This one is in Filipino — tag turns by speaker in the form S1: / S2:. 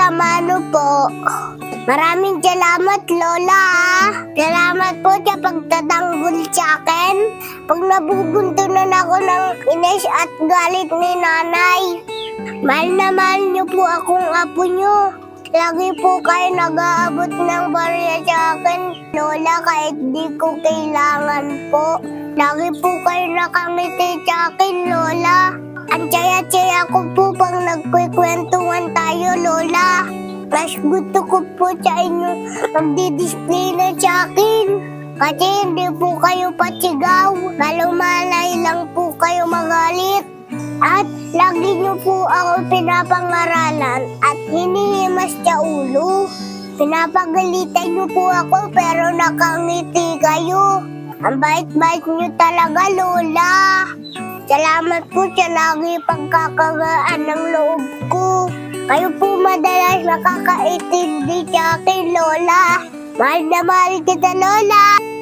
S1: sa mano po. Maraming salamat, Lola. Salamat po sa pagtatanggol sa akin. Pag nabubuntunan ako ng inis at galit ni nanay. Mahal na mahal niyo po akong apo niyo. Lagi po kayo nag-aabot ng barya sa akin, Lola, kahit di ko kailangan po. Lagi po kayo nakangiti sa akin, Lola. Ang tsaya-tsaya ko po pag nagkikwentuhan tayo, Lola. Mas gusto ko po sa inyo magdidisplay na sa akin. Kasi hindi po kayo patigaw. Malumalay lang po kayo magalit. At lagi niyo po ako pinapangaralan at hinihimas sa ulo. Pinapagalitan niyo po ako pero nakangiti kayo. Ang bait-bait niyo talaga, Lola. Salamat po sa lagi pagkakagaan ng loob ko. Kayo po madalas nakakaintindi sa akin, Lola. Mahal na mahal kita, Lola.